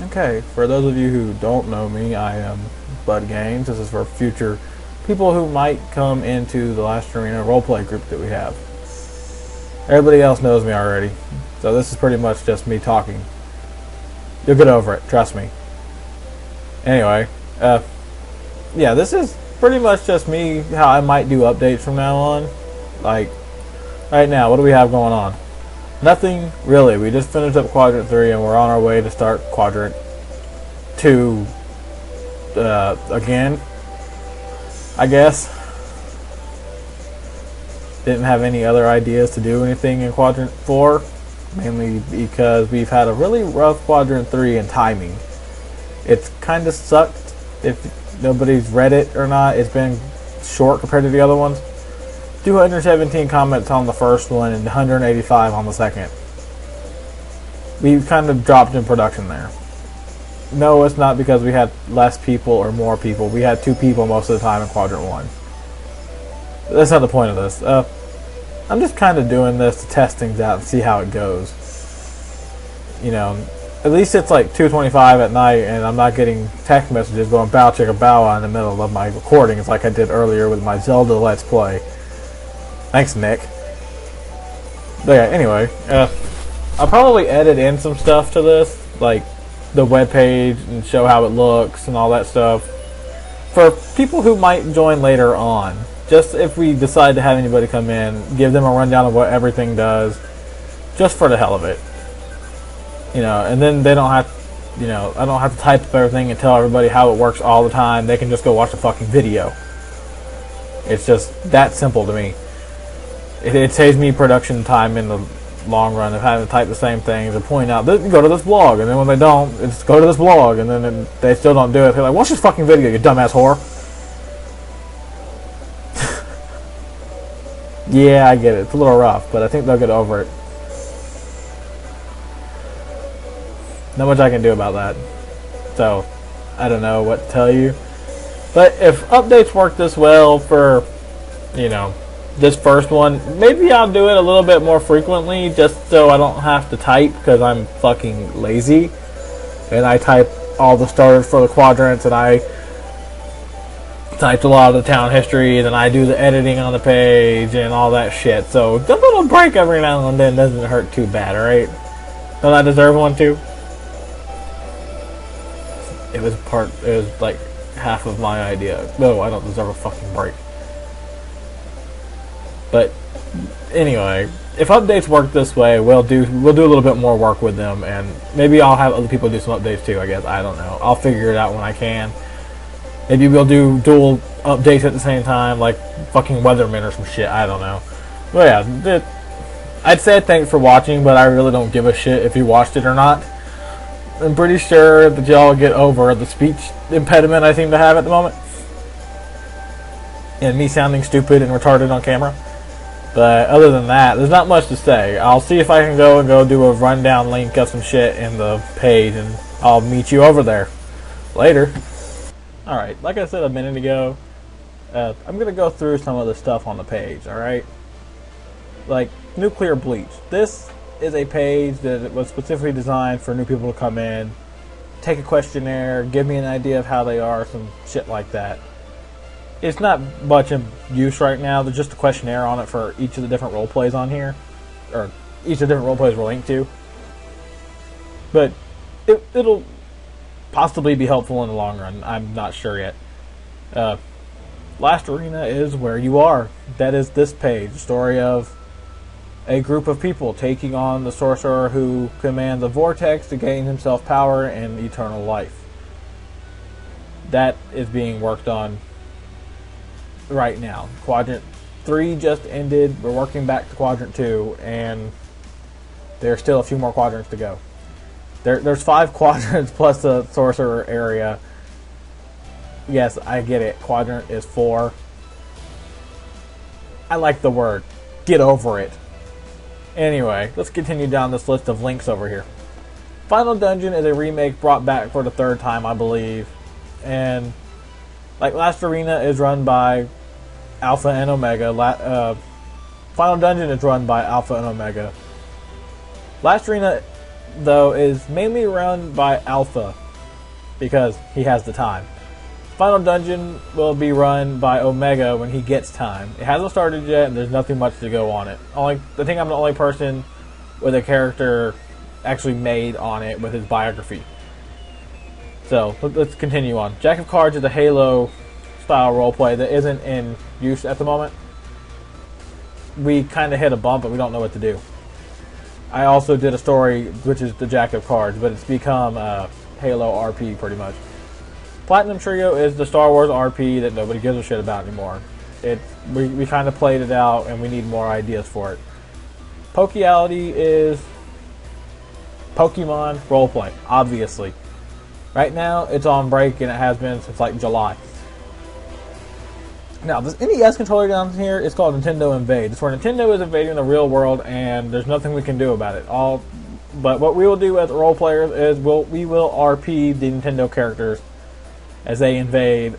Okay, for those of you who don't know me, I am Bud Gaines. This is for future people who might come into the Last Arena roleplay group that we have. Everybody else knows me already, so this is pretty much just me talking. You'll get over it, trust me. Anyway, yeah, this is pretty much just me, how I might do updates from now on. Like, right now, what do we have going on? Nothing really. We just finished up Quadrant 3 and we're on our way to start Quadrant 2 again, I guess. Didn't have any other ideas to do anything in Quadrant 4, mainly because we've had a really rough Quadrant 3 in timing. It's kind of sucked if nobody's read it or not. It's been short compared to the other ones. 217 comments on the first one and 185 on the second. We kind of dropped in production there. No, it's not because we had less people or more people. We had 2 people most of the time in Quadrant 1. That's not the point of this. I'm just kind of doing this to test things out and see how it goes. You know, at least it's like 2:25 at night and I'm not getting text messages going bow chicka bow in the middle of my recordings like I did earlier with my Zelda Let's Play. Thanks, Nick. But yeah, anyway, I'll probably edit in some stuff to this, like the webpage and show how it looks and all that stuff, for people who might join later on. Just if we decide to have anybody come in, give them a rundown of what everything does, just for the hell of it. You know, and then they don't have, you know, I don't have to type up everything and tell everybody how it works all the time. They can just go watch the fucking video. It's just that simple to me. It saves me production time in the long run of having to type the same things and point out, go to this blog, and then when they don't, it's go to this blog, and then they still don't do it. They're like, watch this fucking video, you dumbass whore. Yeah, I get it. It's a little rough, but I think they'll get over it. Not much I can do about that. So, I don't know what to tell you. But if updates work this well for, you know, this first one, maybe I'll do it a little bit more frequently just so I don't have to type, because I'm fucking lazy and I type all the starters for the quadrants and I typed a lot of the town history and then I do the editing on the page and all that shit. So a little break every now and then doesn't hurt too bad, alright? Don't I deserve one too? It was like half of my idea. No, I don't deserve a fucking break. But anyway, if updates work this way, we'll do a little bit more work with them, and maybe I'll have other people do some updates too, I guess. I don't know. I'll figure it out when I can. Maybe we'll do dual updates at the same time, like fucking Weatherman or some shit. I don't know. But yeah, I'd say thanks for watching, but I really don't give a shit if you watched it or not. I'm pretty sure that y'all get over the speech impediment I seem to have at the moment, and me sounding stupid and retarded on camera. But other than that, there's not much to say. I'll see if I can go do a rundown link of some shit in the page, and I'll meet you over there. Later. Alright, like I said a minute ago, I'm going to go through some of the stuff on the page, alright? Like, nuclear bleach. This is a page that was specifically designed for new people to come in, take a questionnaire, give me an idea of how they are, some shit like that. It's not much in use right now. There's just a questionnaire on it for each of the different role plays on here, or each of the different role plays we're linked to. But it'll possibly be helpful in the long run. I'm not sure yet. Last Arena is where you are. That is this page. The story of a group of people taking on the sorcerer who commands the vortex to gain himself power and eternal life. That is being worked on right now. Quadrant 3 just ended. We're working back to Quadrant 2, and there's still a few more quadrants to go. There's 5 quadrants plus the sorcerer area. Yes, I get it. Quadrant is 4. I like the word. Get over it. Anyway, let's continue down this list of links over here. Final Dungeon is a remake brought back for the 3rd time, I believe. And like Last Arena is run by Alpha and Omega. Final Dungeon is run by Alpha and Omega. Last Arena though, is mainly run by Alpha because he has the time. Final Dungeon will be run by Omega when he gets time. It hasn't started yet, and there's nothing much to go on it. I think I'm the only person with a character actually made on it with his biography. So, let's continue on. Jack of Cards is a Halo-style roleplay that isn't in use at the moment. We kind of hit a bump, but we don't know what to do. I also did a story, which is the Jack of Cards, but it's become Halo RP, pretty much. Platinum Trio is the Star Wars RP that nobody gives a shit about anymore. We kind of played it out, and we need more ideas for it. Pokeality is Pokemon roleplay, obviously. Right now, it's on break, and it has been since like July. Now, this NES controller down here is called Nintendo Invade. It's where Nintendo is invading the real world, and there's nothing we can do about it. But what we will do as role players is we will RP the Nintendo characters as they invade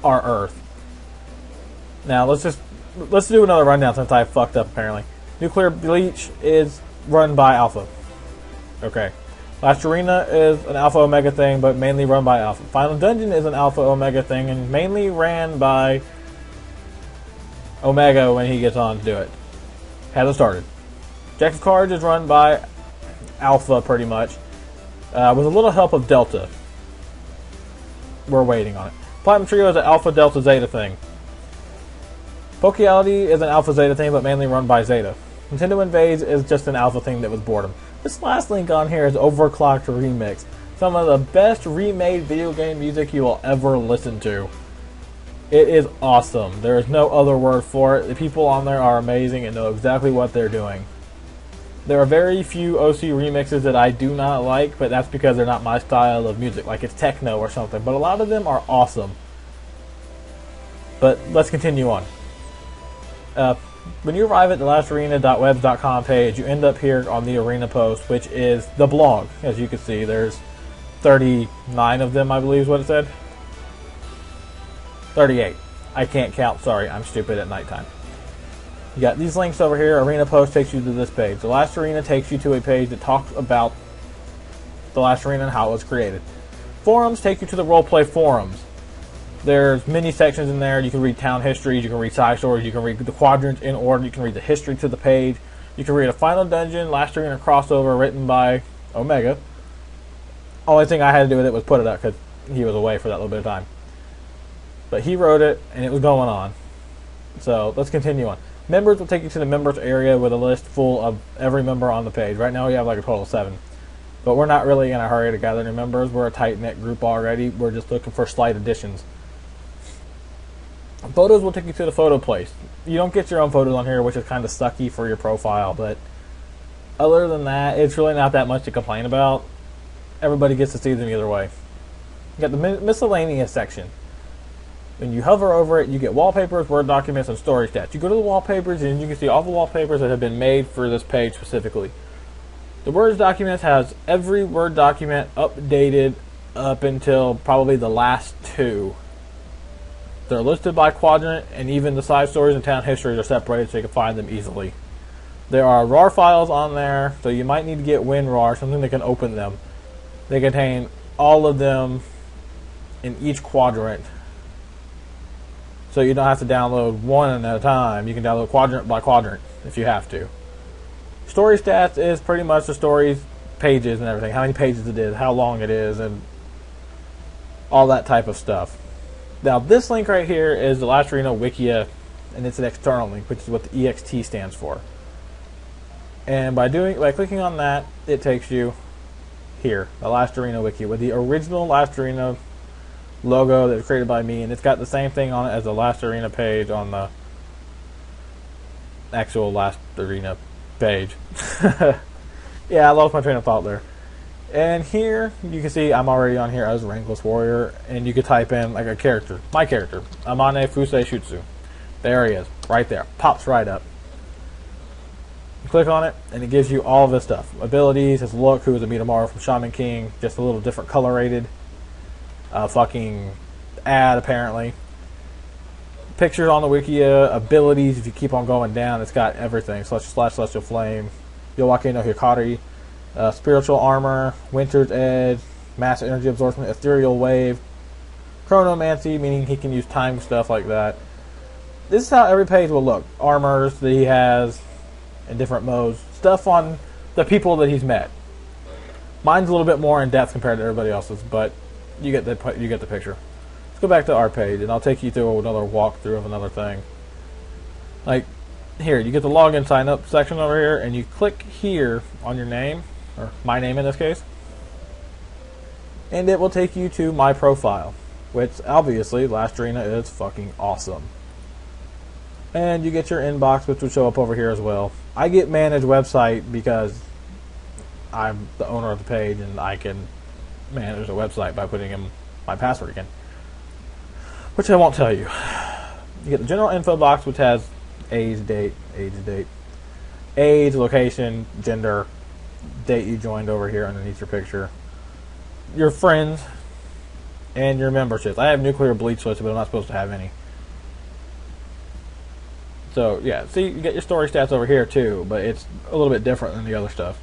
our Earth. Now, let's do another rundown since I fucked up apparently. Nuclear Bleach is run by Alpha. Okay. Last Arena is an Alpha Omega thing, but mainly run by Alpha. Final Dungeon is an Alpha Omega thing, and mainly ran by Omega when he gets on to do it. Hasn't started. Jack of Cards is run by Alpha, pretty much, with a little help of Delta. We're waiting on it. Platinum Trio is an Alpha Delta Zeta thing. Pokeality is an Alpha Zeta thing, but mainly run by Zeta. Nintendo Invades is just an Alpha thing that was boredom. This last link on here is Overclocked Remix. Some of the best remade video game music you will ever listen to. It is awesome. There is no other word for it. The people on there are amazing and know exactly what they're doing. There are very few OC remixes that I do not like, but that's because they're not my style of music, like it's techno or something. But a lot of them are awesome. But let's continue on. When you arrive at the lastarena.webs.com page, you end up here on the arena post, which is the blog. As you can see, there's 39 of them, I believe is what it said. 38. I can't count, sorry, I'm stupid at nighttime. You got these links over here. Arena post takes you to this page. The Last Arena takes you to a page that talks about the Last Arena and how it was created. Forums take you to the roleplay forums. There's many sections in there. You can read town histories, you can read side stories, you can read the quadrants in order, you can read the history to the page. You can read a Final Dungeon, Last Arena crossover written by Omega. Only thing I had to do with it was put it up because he was away for that little bit of time. But he wrote it, and it was going on. So, let's continue on. Members will take you to the members area with a list full of every member on the page. Right now we have like a total of 7. But we're not really in a hurry to gather new members. We're a tight-knit group already. We're just looking for slight additions. Photos will take you to the photo place. You don't get your own photos on here, which is kind of sucky for your profile, but other than that, it's really not that much to complain about. Everybody gets to see them either way. You got the miscellaneous section. When you hover over it, you get wallpapers, Word documents, and story stats. You go to the wallpapers, and you can see all the wallpapers that have been made for this page specifically. The Word documents has every Word document updated up until probably the last 2. They're listed by quadrant, and even the side stories and town histories are separated so you can find them easily. There are RAR files on there, so you might need to get WinRAR, something that can open them. They contain all of them in each quadrant, so you don't have to download one at a time. You can download quadrant by quadrant if you have to. Story stats is pretty much the stories, pages and everything, how many pages it is, how long it is, and all that type of stuff. Now, this link right here is the Last Arena Wikia, and it's an external link, which is what the EXT stands for. And by clicking on that, it takes you here, the Last Arena Wiki, with the original Last Arena logo that was created by me, and it's got the same thing on it as the Last Arena page on the actual Last Arena page. Yeah, I lost my train of thought there. And here, you can see I'm already on here as a Rankless Warrior, and you can type in like a character, my character, Amane Fusei Shutsu. There he is, right there, pops right up. You click on it, and it gives you all of this stuff. Abilities, his look, who is a Midamaru from Shaman King, just a little different color rated. Fucking ad, apparently. Pictures on the Wikia, abilities, if you keep on going down, it's got everything. Celestial Flame, Yoake no Hikari, spiritual armor, winter's edge, mass energy absorption, ethereal wave, chronomancy, meaning he can use time stuff like that. This is how every page will look. Armors that he has in different modes, stuff on the people that he's met. Mine's a little bit more in depth compared to everybody else's, but you get the picture. Let's go back to our page, and I'll take you through another walkthrough of another thing. Like here, you get the login sign up section over here, and you click here on your name, or my name in this case, and it will take you to my profile, which obviously Last Arena is fucking awesome. And you get your inbox, which will show up over here as well. I get manage website because I'm the owner of the page and I can manage the website by putting in my password again, which I won't tell you. You get the general info box, which has age, date, age, location, gender, date you joined over here underneath your picture, your friends, and your memberships. I have nuclear bleach listed, but I'm not supposed to have any. So yeah, see, you get your story stats over here too, but it's a little bit different than the other stuff.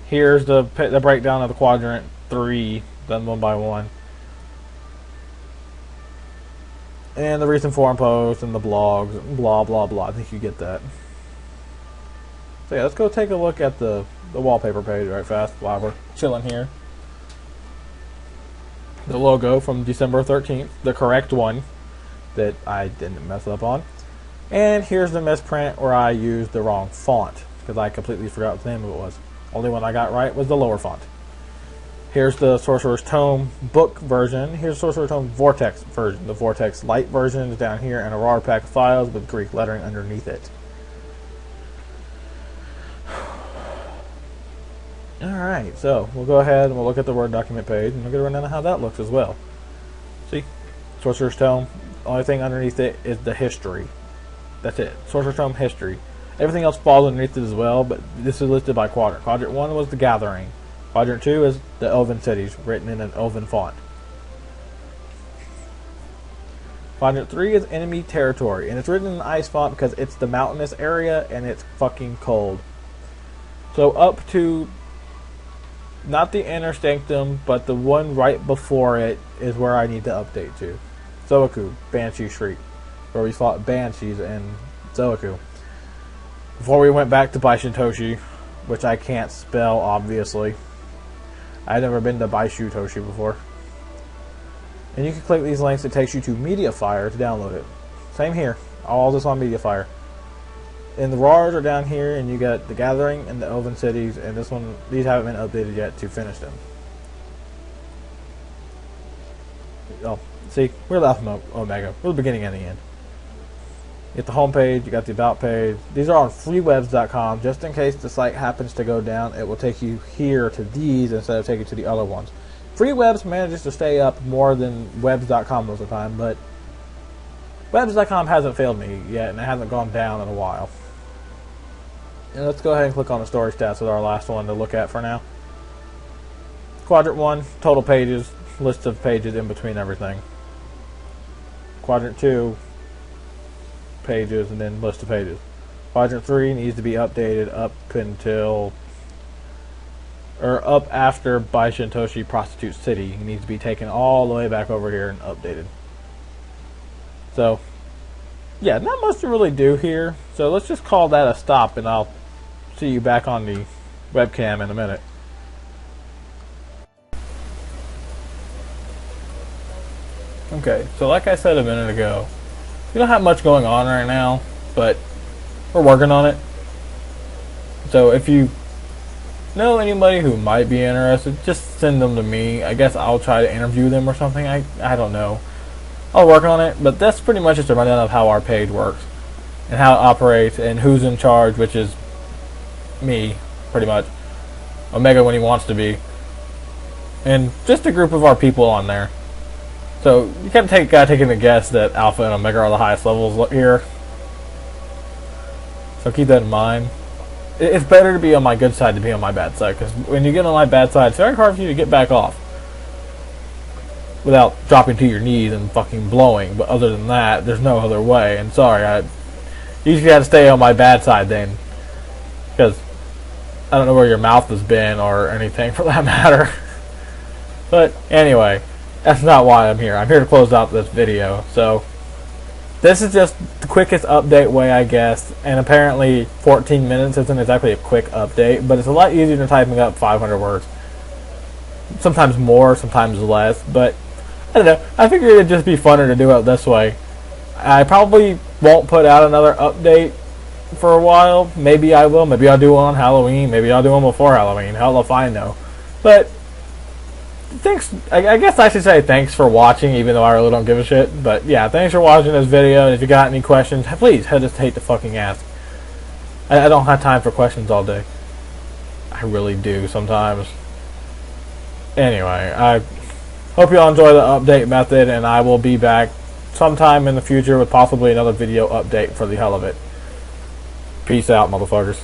Here's the breakdown of the quadrant 3, done one by one, and the recent forum posts and the blogs, and blah blah blah. I think you get that. So yeah, let's go take a look at the wallpaper page right fast while we're chilling here. The logo from December 13th, the correct one that I didn't mess up on. And here's the misprint where I used the wrong font because I completely forgot what the name of it was. Only one I got right was the lower font. Here's the Sorcerer's Tome book version. Here's Sorcerer's Tome Vortex version. The Vortex Light version is down here, and a RAR pack of files with Greek lettering underneath it. Alright, so we'll go ahead and we'll look at the Word document page, and we'll get around to how that looks as well. See? Sorcerer's Tome. The only thing underneath it is the history. That's it. Sorcerer's Tome history. Everything else falls underneath it as well, but this is listed by quadrant. Quadrant 1 was the Gathering. Quadrant 2 is the Elven Cities, written in an Elven font. Quadrant 3 is Enemy Territory, and it's written in an ice font because it's the mountainous area and it's fucking cold. So up to, not the Inner Sanctum, but the one right before it is where I need to update to. Zoaku, Banshee Shriek, where we fought Banshees in Zoaku. Before we went back to Baishintoshi, which I can't spell, obviously. I've never been to Baishutoshi before. And you can click these links, it takes you to Mediafire to download it. Same here, all this on Mediafire. And the RARs are down here, and you got the Gathering and the Elven Cities, and this one, these haven't been updated yet to finish them. Oh, see, we're the Alpha Omega. We're the beginning and the end. You get the home page, you got the about page. These are on freewebs.com. Just in case the site happens to go down, it will take you here to these instead of taking you to the other ones. Freewebs manages to stay up more than webs.com most of the time, but webs.com hasn't failed me yet, and it hasn't gone down in a while. And let's go ahead and click on the story stats with our last one to look at for now. Quadrant 1, total pages, list of pages in between everything. Quadrant 2, pages, and then list of pages. Quadrant 3 needs to be updated up until, or up after Baishintoshi Prostitute City. It needs to be taken all the way back over here and updated. So, yeah, not much to really do here. So let's just call that a stop, and I'll see you back on the webcam in a minute. Okay, so like I said a minute ago, we don't have much going on right now, but we're working on it. So if you know anybody who might be interested, just send them to me. I guess I'll try to interview them or something. I don't know. I'll work on it, but that's pretty much just a rundown of how our page works and how it operates and who's in charge, which is me, pretty much. Omega when he wants to be. And just a group of our people on there. So you gotta take a guess that Alpha and Omega are the highest levels here. So keep that in mind. It's better to be on my good side than be on my bad side, because when you get on my bad side, it's very hard for you to get back off without dropping to your knees and fucking blowing. But other than that, there's no other way. And sorry, I usually have to stay on my bad side then, because I don't know where your mouth has been or anything for that matter. But anyway, that's not why I'm here. I'm here to close out this video. So this is just the quickest update way, I guess. And apparently 14 minutes isn't exactly a quick update, but it's a lot easier than typing up 500 words. Sometimes more, sometimes less, but I don't know. I figured it'd just be funner to do it this way. I probably won't put out another update for a while. Maybe I will. Maybe I'll do one on Halloween. Maybe I'll do one before Halloween. Hell if I know. But thanks. I guess I should say thanks for watching, even though I really don't give a shit. But yeah, thanks for watching this video. And if you got any questions, please hesitate to fucking ask. I don't have time for questions all day. I really do sometimes. Anyway, I hope you all enjoy the update method, and I will be back sometime in the future with possibly another video update for the hell of it. Peace out, motherfuckers.